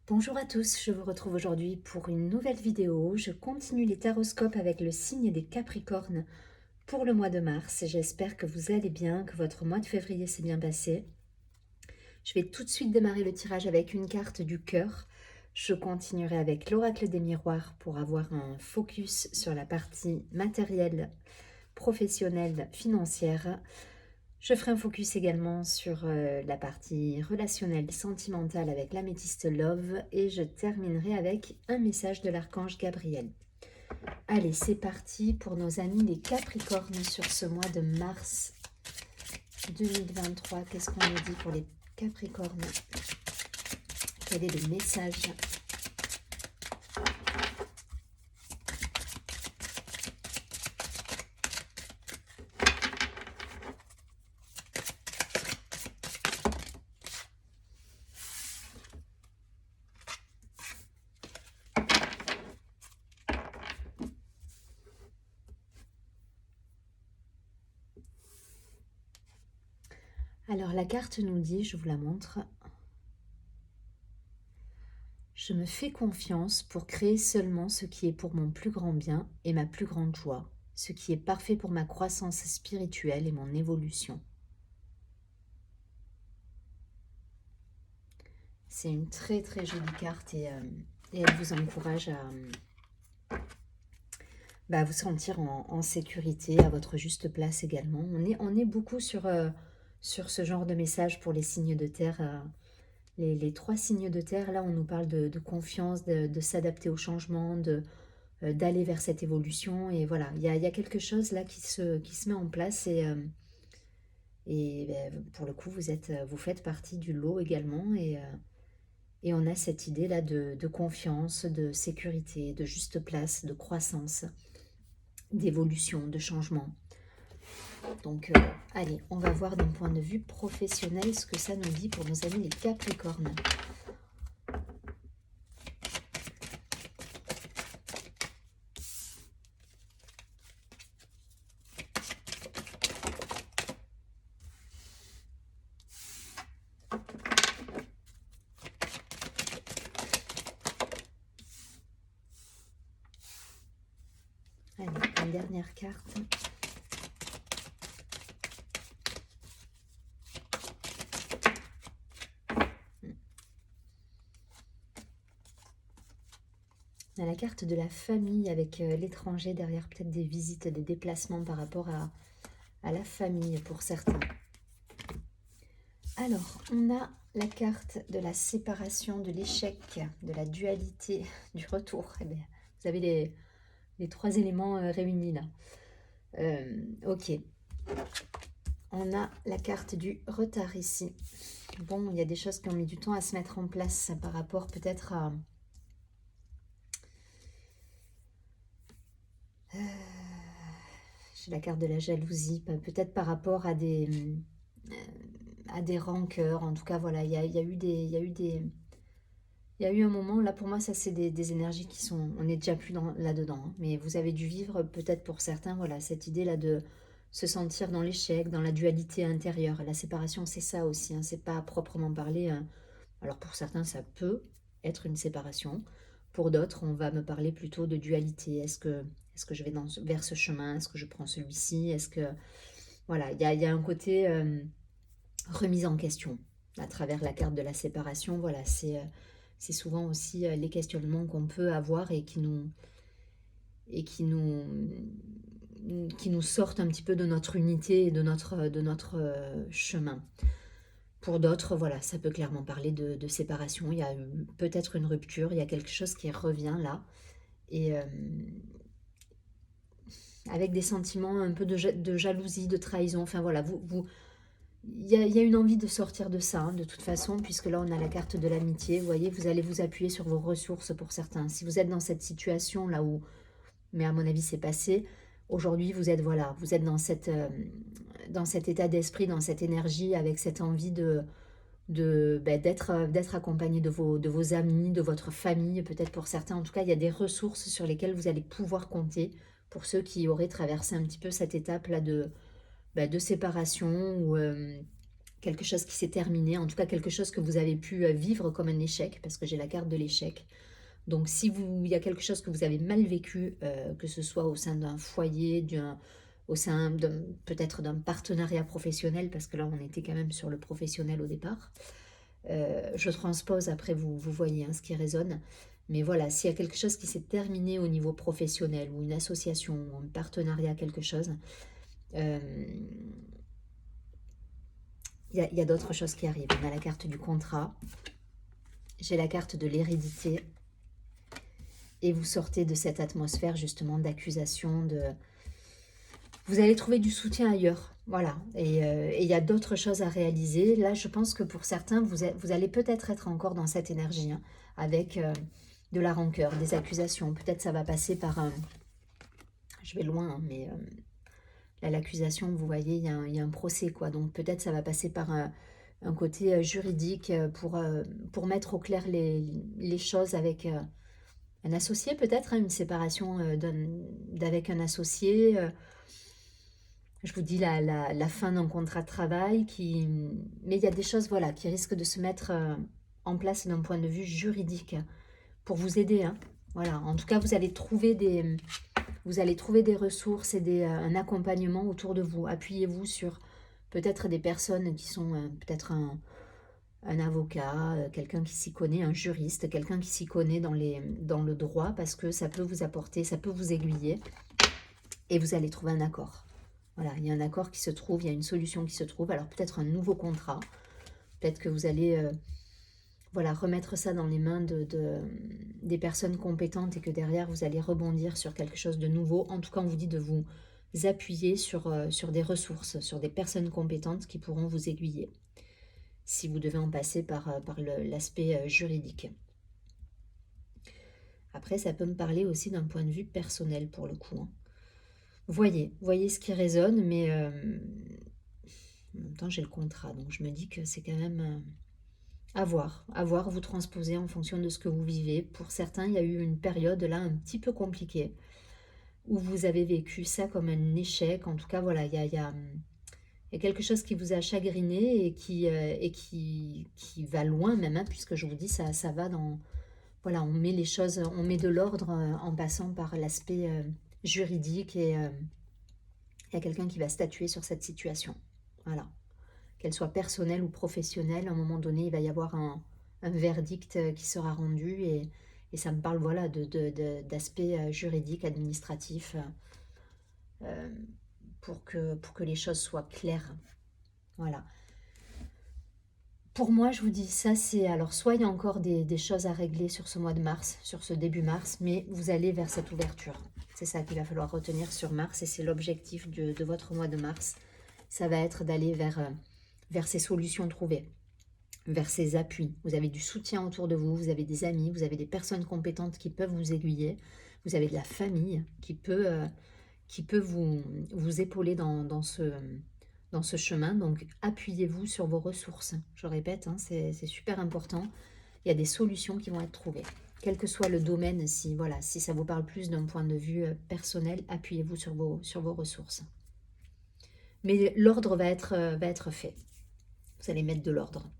Bonjour à tous, je vous retrouve aujourd'hui pour une nouvelle vidéo. Je continue les taroscopes avec le signe des Capricornes pour le mois de mars. J'espère que vous allez bien, que votre mois de février s'est bien passé. Je vais tout de suite démarrer le tirage avec une carte du cœur. Je continuerai avec l'oracle des miroirs pour avoir un focus sur la partie matérielle, professionnelle, financière. Je ferai un focus également sur la partie relationnelle, sentimentale avec l'améthyste Love et je terminerai avec un message de l'archange Gabriel. Allez, c'est parti pour nos amis les Capricornes sur ce mois de mars 2023. Qu'est-ce qu'on nous dit pour les Capricornes? Quel est le message? Alors la carte nous dit, je vous la montre, je me fais confiance pour créer seulement ce qui est pour mon plus grand bien et ma plus grande joie, ce qui est parfait pour ma croissance spirituelle et mon évolution. C'est une très très jolie carte et elle vous encourage à vous sentir en sécurité, à votre juste place également. On est beaucoup sur ce genre de message pour les signes de terre. Les trois signes de terre, là on nous parle de confiance, de s'adapter au changement, d'aller vers cette évolution. Et voilà, il y a quelque chose là qui se met en place pour le coup vous faites partie du lot également. Et on a cette idée là de confiance, de sécurité, de juste place, de croissance, d'évolution, de changement. Donc allez, on va voir d'un point de vue professionnel ce que ça nous dit pour nos amis les Capricornes. Allez, une dernière carte. On a la carte de la famille avec l'étranger derrière, peut-être des visites, des déplacements par rapport à la famille pour certains. Alors, on a la carte de la séparation, de l'échec, de la dualité, du retour. Eh bien, vous avez les trois éléments réunis là. Ok. On a la carte du retard ici. Bon, il y a des choses qui ont mis du temps à se mettre en place par rapport peut-être à... J'ai la carte de la jalousie, peut-être par rapport à des rancœurs. En tout cas, voilà, il y a eu des... Il y a eu un moment, là pour moi, ça c'est des énergies qui sont... On n'est déjà plus là-dedans, hein, mais vous avez dû vivre peut-être pour certains, voilà, cette idée-là de se sentir dans l'échec, dans la dualité intérieure. La séparation, c'est ça aussi, hein, c'est pas à proprement parler. Alors pour certains, ça peut être une séparation. Pour d'autres, on va me parler plutôt de dualité. Est-ce que je vais vers ce chemin? Est-ce que je prends celui-ci? Est-ce que... Voilà, il y a un côté remise en question à travers la carte de la séparation. Voilà, c'est souvent aussi les questionnements qu'on peut avoir et qui nous sortent un petit peu de notre unité et de notre chemin. Pour d'autres, voilà, ça peut clairement parler de séparation. Il y a peut-être une rupture, il y a quelque chose qui revient là. Et avec des sentiments un peu de jalousie, de trahison. Enfin voilà, il y a une envie de sortir de ça, hein, de toute façon, puisque là on a la carte de l'amitié. Vous voyez, vous allez vous appuyer sur vos ressources pour certains. Si vous êtes dans cette situation là où, mais à mon avis c'est passé, aujourd'hui vous êtes voilà, vous êtes dans cet état d'esprit, dans cette énergie, avec cette envie d'être accompagné de vos amis, de votre famille, peut-être pour certains. En tout cas, il y a des ressources sur lesquelles vous allez pouvoir compter pour ceux qui auraient traversé un petit peu cette étape-là de séparation ou quelque chose qui s'est terminé, en tout cas quelque chose que vous avez pu vivre comme un échec, parce que j'ai la carte de l'échec. Donc si il y a quelque chose que vous avez mal vécu, que ce soit au sein d'un foyer, au sein peut-être d'un partenariat professionnel, parce que là on était quand même sur le professionnel au départ. Je transpose, après vous voyez hein, ce qui résonne. Mais voilà, s'il y a quelque chose qui s'est terminé au niveau professionnel, ou une association, ou un partenariat, quelque chose, il y a d'autres choses qui arrivent. On a la carte du contrat, j'ai la carte de l'hérédité, et vous sortez de cette atmosphère justement d'accusation, vous allez trouver du soutien ailleurs, voilà, et il y a d'autres choses à réaliser. Là, je pense que pour certains, vous allez peut-être être encore dans cette énergie, hein, avec de la rancœur, des accusations. Peut-être ça va passer par un... Je vais loin, hein, mais là, l'accusation, vous voyez, il y a un procès, quoi. Donc peut-être ça va passer par un côté juridique pour mettre au clair les choses avec un associé, peut-être, hein, une séparation avec un associé. Je vous dis la fin d'un contrat de travail, mais il y a des choses voilà, qui risquent de se mettre en place d'un point de vue juridique pour vous aider. Hein. Voilà. En tout cas, vous allez trouver des ressources et un accompagnement autour de vous. Appuyez-vous sur peut-être des personnes qui sont peut-être un avocat, quelqu'un qui s'y connaît, un juriste, quelqu'un qui s'y connaît dans le droit, parce que ça peut vous apporter, ça peut vous aiguiller, et vous allez trouver un accord. Voilà, il y a un accord qui se trouve, il y a une solution qui se trouve. Alors peut-être un nouveau contrat, peut-être que vous allez voilà, remettre ça dans les mains des personnes compétentes, et que derrière vous allez rebondir sur quelque chose de nouveau. En tout cas, on vous dit de vous appuyer sur des ressources, sur des personnes compétentes qui pourront vous aiguiller, si vous devez en passer par l'aspect juridique. Après, ça peut me parler aussi d'un point de vue personnel pour le coup. Hein. Voyez ce qui résonne, mais en même temps j'ai le contrat, donc je me dis que c'est quand même à voir, vous transposer en fonction de ce que vous vivez. Pour certains, il y a eu une période là un petit peu compliquée, où vous avez vécu ça comme un échec. En tout cas, voilà, il y a quelque chose qui vous a chagriné, et qui va loin même, hein, puisque je vous dis, ça va dans... Voilà, on met les choses, on met de l'ordre en passant par l'aspect juridique, et il y a quelqu'un qui va statuer sur cette situation. Voilà. Qu'elle soit personnelle ou professionnelle, à un moment donné, il va y avoir un verdict qui sera rendu, et ça me parle voilà, d'aspect juridique, administratif, pour que les choses soient claires. Voilà. Pour moi, je vous dis, ça c'est... Alors, soit il y a encore des choses à régler sur ce mois de mars, sur ce début mars, mais vous allez vers cette ouverture. C'est ça qu'il va falloir retenir sur mars, et c'est l'objectif de votre mois de mars. Ça va être d'aller vers ces solutions trouvées, vers ces appuis. Vous avez du soutien autour de vous, vous avez des amis, vous avez des personnes compétentes qui peuvent vous aiguiller, vous avez de la famille qui peut vous épauler dans ce chemin. Donc appuyez-vous sur vos ressources. Je répète, hein, c'est super important. Il y a des solutions qui vont être trouvées. Quel que soit le domaine, si ça vous parle plus d'un point de vue personnel, appuyez-vous sur vos ressources. Mais l'ordre va être fait. Vous allez mettre de l'ordre.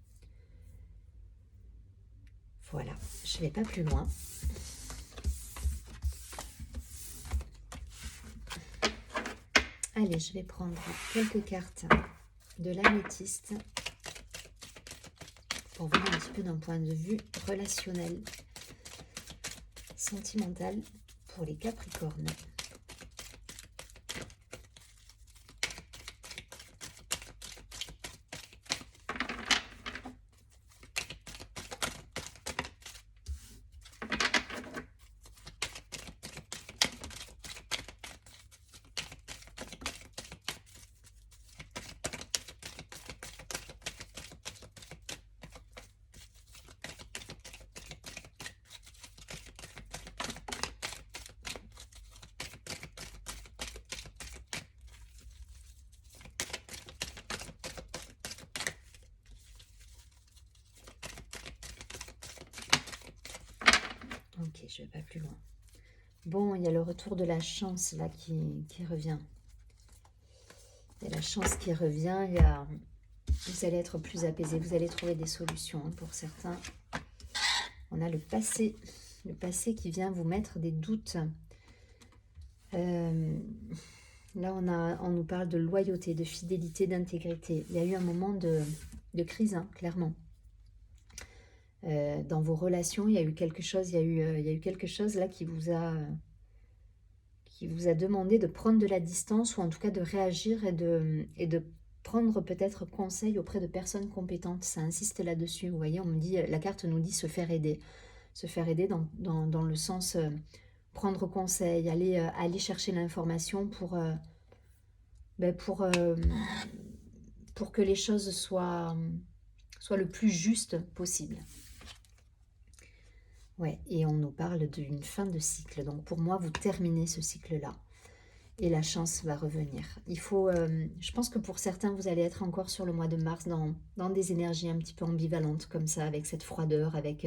Voilà, je ne vais pas plus loin. Allez, je vais prendre quelques cartes de l'améthyste pour voir un petit peu d'un point de vue relationnel, sentimental pour les Capricornes. Ok, je vais pas plus loin. Bon, il y a le retour de la chance là qui revient. Il y a la chance qui revient, Vous allez être plus apaisé, vous allez trouver des solutions hein, pour certains. On a le passé qui vient vous mettre des doutes. Là, on nous parle de loyauté, de fidélité, d'intégrité. Il y a eu un moment de crise, hein, clairement. Dans vos relations, il y a eu quelque chose, il y a eu quelque chose là qui vous a demandé de prendre de la distance ou en tout cas de réagir et de prendre peut-être conseil auprès de personnes compétentes. Ça insiste là-dessus. Vous voyez, on me dit, la carte nous dit se faire aider. Se faire aider dans le sens prendre conseil, aller chercher l'information pour que les choses soient le plus juste possible. Ouais, et on nous parle d'une fin de cycle. Donc pour moi, vous terminez ce cycle-là. Et la chance va revenir. Il faut, je pense que pour certains, vous allez être encore sur le mois de mars dans des énergies un petit peu ambivalentes comme ça, avec cette froideur, avec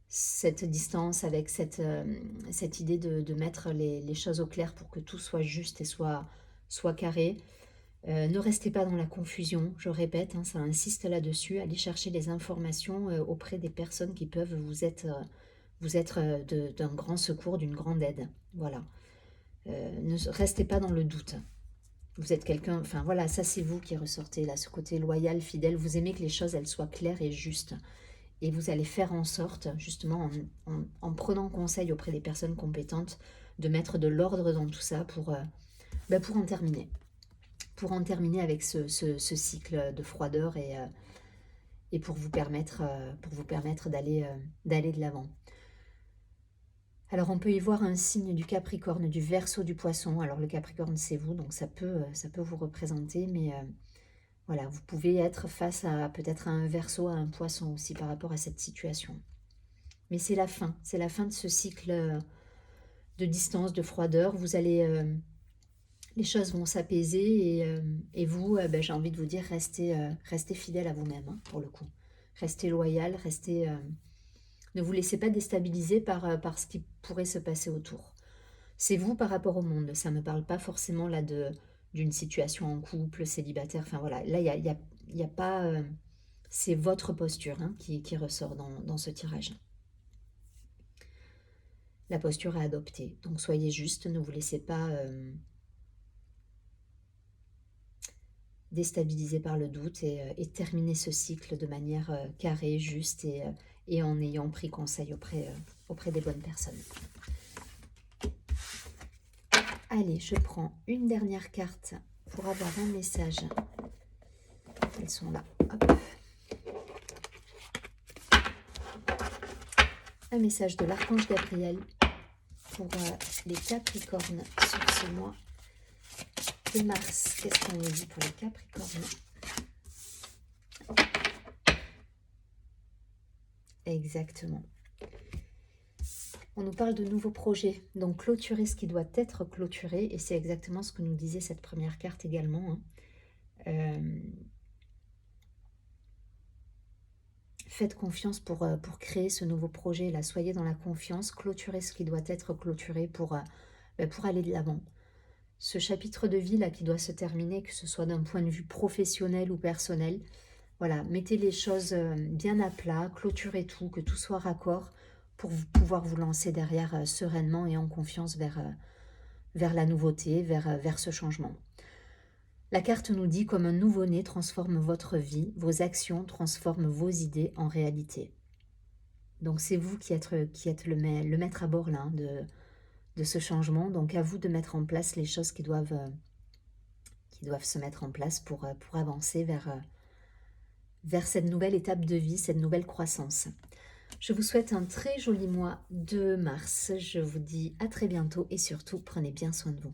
cette distance, avec cette idée de mettre les choses au clair pour que tout soit juste et soit carré. Ne restez pas dans la confusion, je répète, hein, ça insiste là-dessus. Allez chercher les informations auprès des personnes qui peuvent vous être d'un grand secours, d'une grande aide. Voilà. Ne restez pas dans le doute. Vous êtes quelqu'un, enfin voilà, ça c'est vous qui ressortez là, ce côté loyal, fidèle. Vous aimez que les choses elles soient claires et justes. Et vous allez faire en sorte, justement, en prenant conseil auprès des personnes compétentes, de mettre de l'ordre dans tout ça pour en terminer. Pour en terminer avec ce cycle de froideur et pour vous permettre d'aller de l'avant. Alors on peut y voir un signe du Capricorne, du Verseau, du Poisson. Alors le Capricorne c'est vous, donc ça peut vous représenter, mais voilà, vous pouvez être face à peut-être à un Verseau, à un Poisson aussi par rapport à cette situation. Mais c'est la fin de ce cycle de distance, de froideur. Vous allez, les choses vont s'apaiser et vous, j'ai envie de vous dire, restez fidèle à vous-même hein, pour le coup. Restez loyal, ne vous laissez pas déstabiliser par ce qui pourrait se passer autour. C'est vous par rapport au monde. Ça ne me parle pas forcément là d'une situation en couple, célibataire. Enfin voilà, là, il y a pas... c'est votre posture hein, qui ressort dans ce tirage. La posture à adopter. Donc soyez juste, ne vous laissez pas déstabiliser par le doute et terminer ce cycle de manière carrée, juste et en ayant pris conseil auprès des bonnes personnes. Allez, je prends une dernière carte pour avoir un message. Elles sont là. Hop. Un message de l'archange Gabriel pour les Capricornes sur ce mois de mars. Qu'est-ce qu'on nous dit pour les Capricornes? Exactement. On nous parle de nouveaux projets, donc clôturer ce qui doit être clôturé, et c'est exactement ce que nous disait cette première carte également. Hein. Faites confiance pour créer ce nouveau projet, là. Soyez dans la confiance, clôturez ce qui doit être clôturé pour aller de l'avant. Ce chapitre de vie là qui doit se terminer, que ce soit d'un point de vue professionnel ou personnel, voilà, mettez les choses bien à plat, clôturez tout, que tout soit raccord, pour pouvoir vous lancer derrière sereinement et en confiance vers la nouveauté, vers ce changement. La carte nous dit comme un nouveau-né transforme votre vie, vos actions transforment vos idées en réalité. Donc c'est vous qui êtes le maître à bord là, hein, de ce changement. Donc à vous de mettre en place les choses qui doivent se mettre en place pour avancer vers cette nouvelle étape de vie, cette nouvelle croissance. Je vous souhaite un très joli mois de mars. Je vous dis à très bientôt et surtout, prenez bien soin de vous.